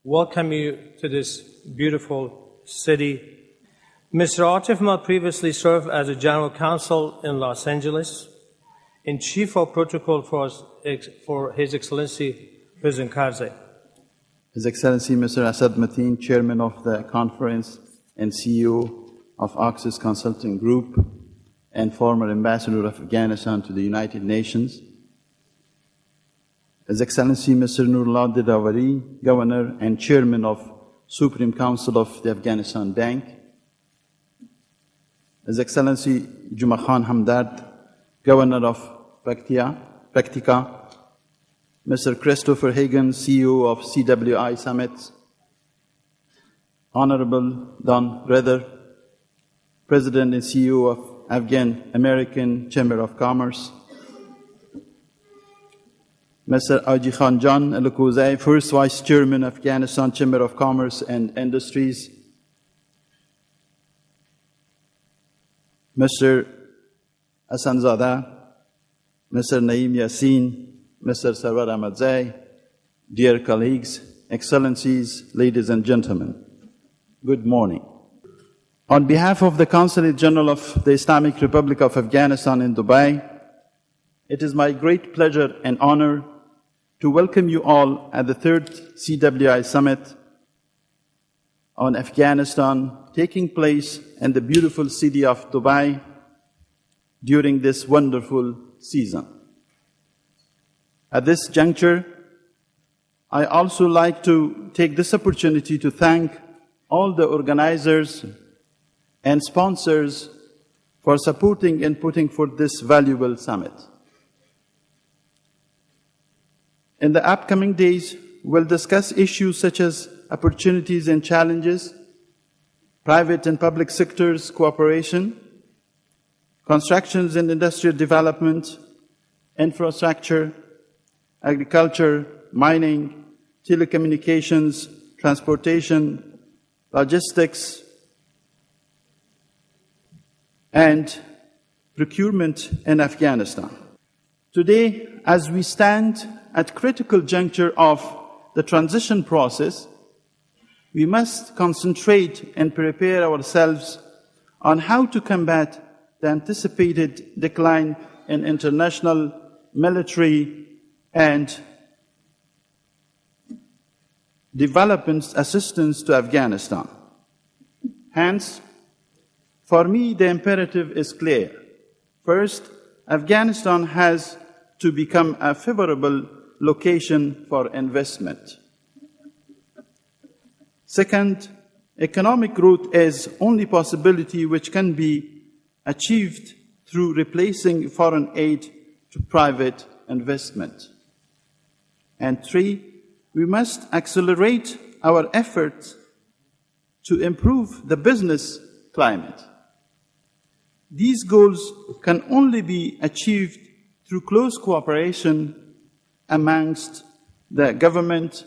welcome you to this beautiful city. Mr. Atif Mal previously served as a general counsel in Los Angeles and chief of protocol for His Excellency President Karzai. His Excellency Mr. Asad Mateen, Chairman of the Conference and CEO of Axis Consulting Group and former Ambassador of Afghanistan to the United Nations. His Excellency Mr. Nurullah Didawari, Governor and Chairman of Supreme Council of the Afghanistan Bank. His Excellency Juma Khan Hamdard, Governor of Paktika. Mr. Christopher Hagan, CEO of CWI Summit. Honorable Don Redder, President and CEO of Afghan American Chamber of Commerce. Mr. Aji Khan Jan Al-Kuzai, First Vice Chairman of Afghanistan Chamber of Commerce and Industries. Mr. Asanzada, Mr. Naeem Yassin, Mr. Sarwar Ahmadzai, dear colleagues, excellencies, ladies and gentlemen, good morning. On behalf of the Consulate General of the Islamic Republic of Afghanistan in Dubai, it is my great pleasure and honor to welcome you all at the third CWI Summit on Afghanistan taking place in the beautiful city of Dubai during this wonderful season. At this juncture, I also like to take this opportunity to thank all the organizers and sponsors for supporting and putting forth this valuable summit. In the upcoming days, we'll discuss issues such as opportunities and challenges, private and public sectors cooperation, constructions and industrial development, infrastructure, agriculture, mining, telecommunications, transportation, logistics, and procurement in Afghanistan. Today, as we stand at critical juncture of the transition process, we must concentrate and prepare ourselves on how to combat the anticipated decline in international military and development assistance to Afghanistan. Hence, for me, the imperative is clear. First, Afghanistan has to become a favorable location for investment. Second, economic growth is only possibility which can be achieved through replacing foreign aid to private investment. And three, we must accelerate our efforts to improve the business climate. These goals can only be achieved through close cooperation amongst the government,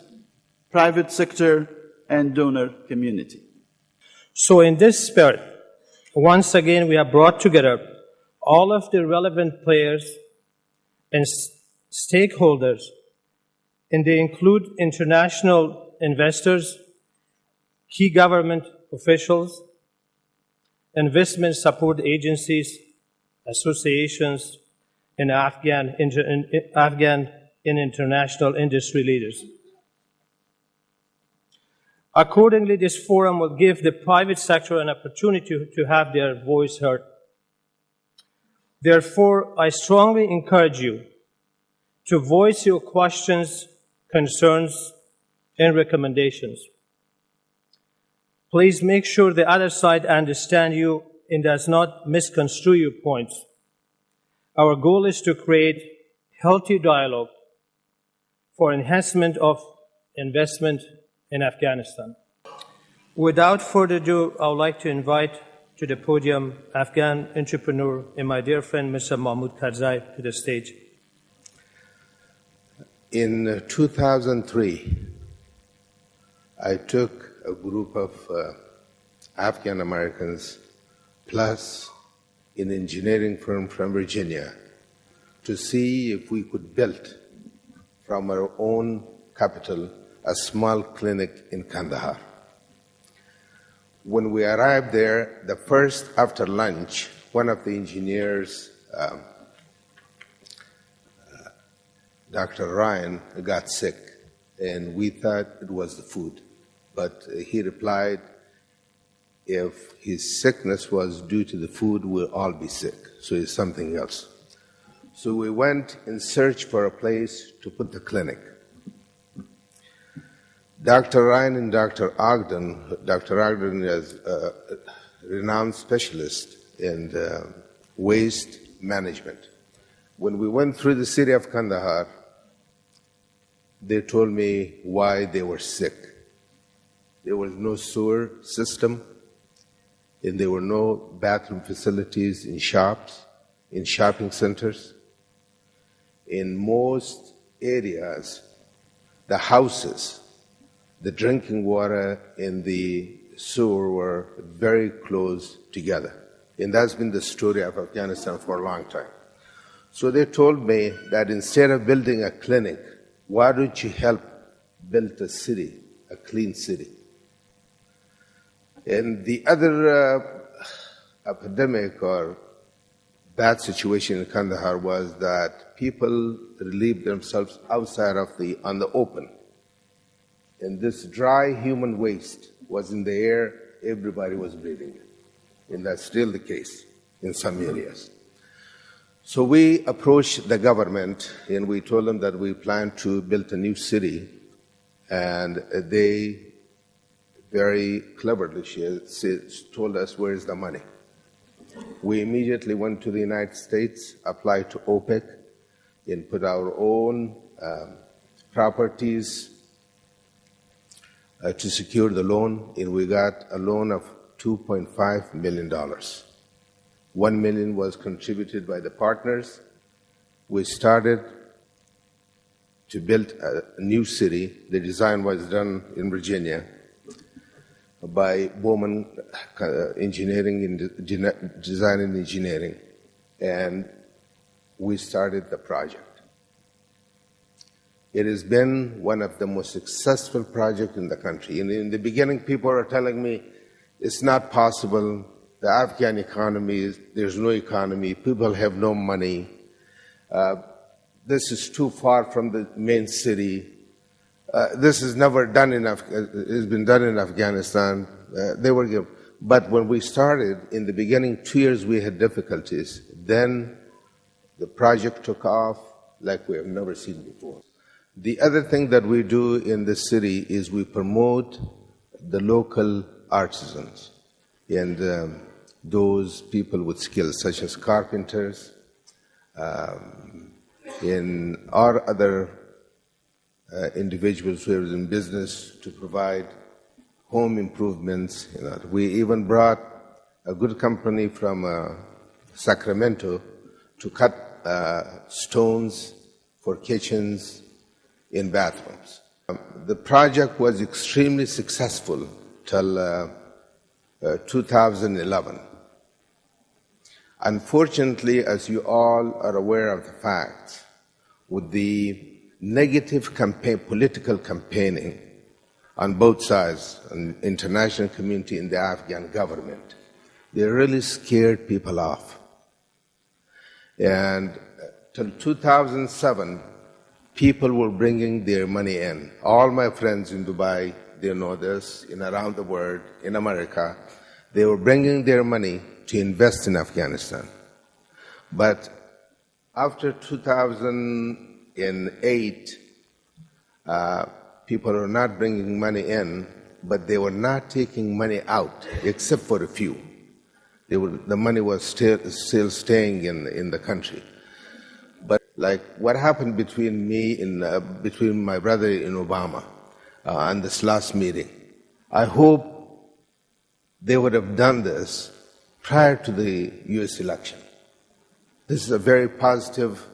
private sector, and donor community. So in this spirit, once again we have brought together all of the relevant players and stakeholders, and they include international investors, key government officials, investment support agencies, associations, and Afghan and international industry leaders. Accordingly, this forum will give the private sector an opportunity to have their voice heard. Therefore, I strongly encourage you to voice your questions, concerns, and recommendations. Please make sure the other side understands you and does not misconstrue your points. Our goal is to create healthy dialogue for enhancement of investment in Afghanistan. Without further ado, I would like to invite to the podium Afghan entrepreneur and my dear friend Mr. Mahmoud Karzai to the stage. In 2003, I took a group of Afghan Americans plus an engineering firm from Virginia to see if we could build from our own capital a small clinic in Kandahar. When we arrived there, the first after lunch, one of the engineers, Dr. Ryan, got sick, and we thought it was the food. But he replied, if his sickness was due to the food, we'll all be sick, so it's something else. So we went in search for a place to put the clinic. Dr. Ryan and Dr. Ogden is a renowned specialist in waste management. When we went through the city of Kandahar, they told me why they were sick. There was no sewer system, and there were no bathroom facilities in shops, in shopping centers. In most areas, the houses, the drinking water and the sewer were very close together. And that's been the story of Afghanistan for a long time. So they told me that instead of building a clinic, why don't you help build a city, a clean city? And the other epidemic or bad situation in Kandahar was that people relieved themselves outside on the open. And this dry human waste was in the air, everybody was breathing it. And that's still the case in some areas. So we approached the government and we told them that we plan to build a new city, and they very cleverly told us, where is the money? We immediately went to the United States, applied to OPEC, and put our own properties to secure the loan, and we got a loan of $2.5 million. $1 million was contributed by the partners. We started to build a new city. The design was done in Virginia by Bowman Engineering and Design and Engineering, and we started the project. It has been one of the most successful projects in the country. In the beginning, people are telling me it's not possible. The Afghan economy, there's no economy. People have no money. This is too far from the main city. This is never done in it's been done in Afghanistan. But when we started, in the beginning, 2 years we had difficulties. Then the project took off like we have never seen before. The other thing that we do in the city is we promote the local artisans and those people with skills, such as carpenters, and our other individuals who are in business to provide home improvements. We even brought a good company from Sacramento to cut stones for kitchens in bathrooms. The project was extremely successful till 2011. Unfortunately, as you all are aware of the fact, with the negative political campaigning on both sides, an international community and the Afghan government, they really scared people off. And till 2007, people were bringing their money in. All my friends in Dubai, they know this, and around the world, in America, they were bringing their money to invest in Afghanistan. But after 2008, people were not bringing money in, but they were not taking money out, except for a few. The money was still staying in the country. But like what happened between me and between my brother and Obama on this last meeting, I hope they would have done this prior to the U.S. election. This is a very positive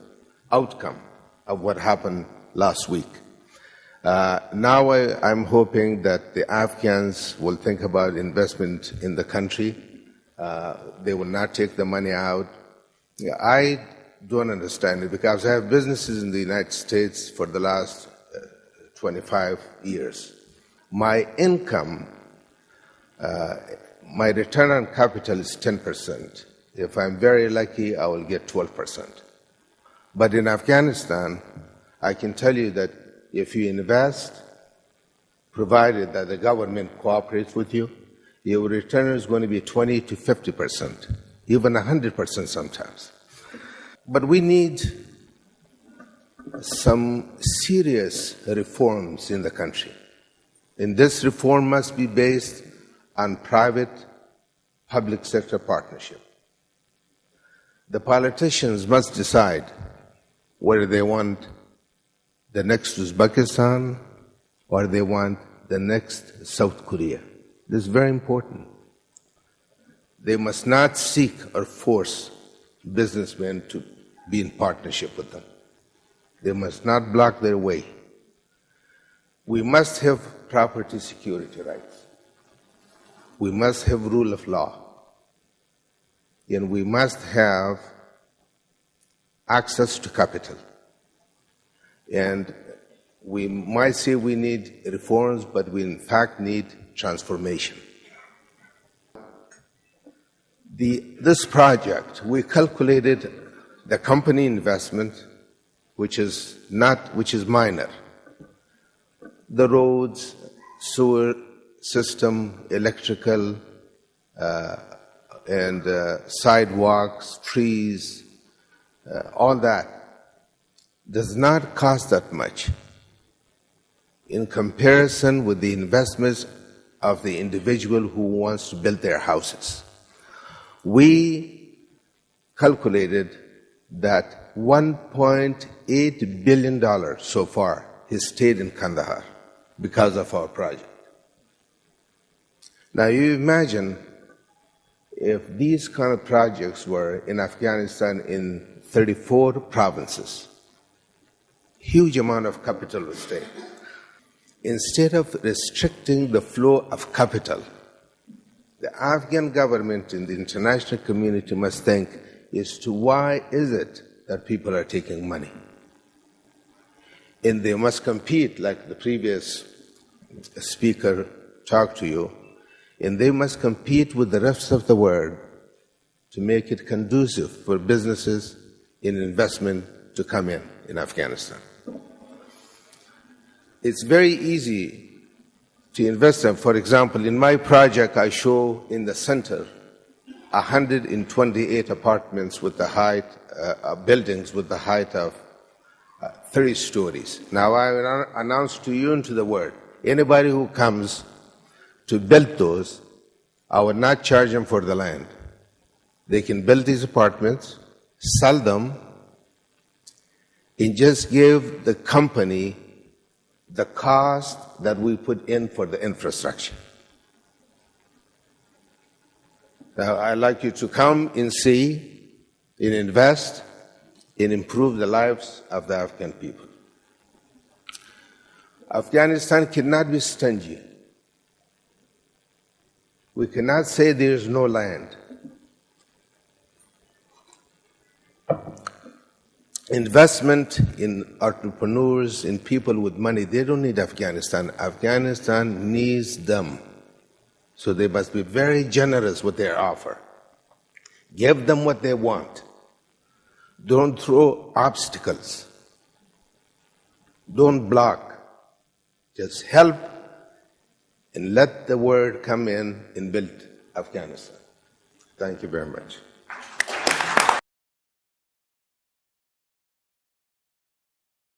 outcome of what happened last week. Now I'm hoping that the Afghans will think about investment in the country. They will not take the money out. I don't understand it because I have businesses in the United States for the last 25 years. My income, my return on capital is 10%. If I'm very lucky, I will get 12%. But in Afghanistan, I can tell you that if you invest, provided that the government cooperates with you, your return is going to be 20 to 50%, even 100% sometimes. But we need some serious reforms in the country. And this reform must be based on private-public sector partnership. The politicians must decide whether they want the next Uzbekistan or they want the next South Korea. This is very important. They must not seek or force businessmen to be in partnership with them. They must not block their way. We must have property security rights. We must have rule of law. And we must have access to capital. And we might say we need reforms, but we in fact need transformation. This project, we calculated the company investment, which is minor. The roads, sewer system, electrical, and sidewalks, trees, all that does not cost that much in comparison with the investments of the individual who wants to build their houses. We calculated that $1.8 billion so far has stayed in Kandahar because of our project. Now you imagine if these kind of projects were in Afghanistan in 34 provinces, huge amount of capital would stay. Instead of restricting the flow of capital, the Afghan government and the international community must think as to why is it that people are taking money. And they must compete, like the previous speaker talked to you, and they must compete with the rest of the world to make it conducive for businesses and investment to come in Afghanistan. It's very easy to invest in. For example, in my project, I show in the center 128 apartments with the height, buildings with the height of 30 stories. Now I will announce to you and to the world, anybody who comes to build those, I will not charge them for the land. They can build these apartments, sell them, and just give the company the cost that we put in for the infrastructure. Now, I'd like you to come and see, and invest, and improve the lives of the Afghan people. Afghanistan cannot be stingy. We cannot say there is no land. Investment in entrepreneurs, in people with money, they don't need Afghanistan. Afghanistan needs them. So they must be very generous with their offer. Give them what they want. Don't throw obstacles. Don't block. Just help and let the world come in and build Afghanistan. Thank you very much.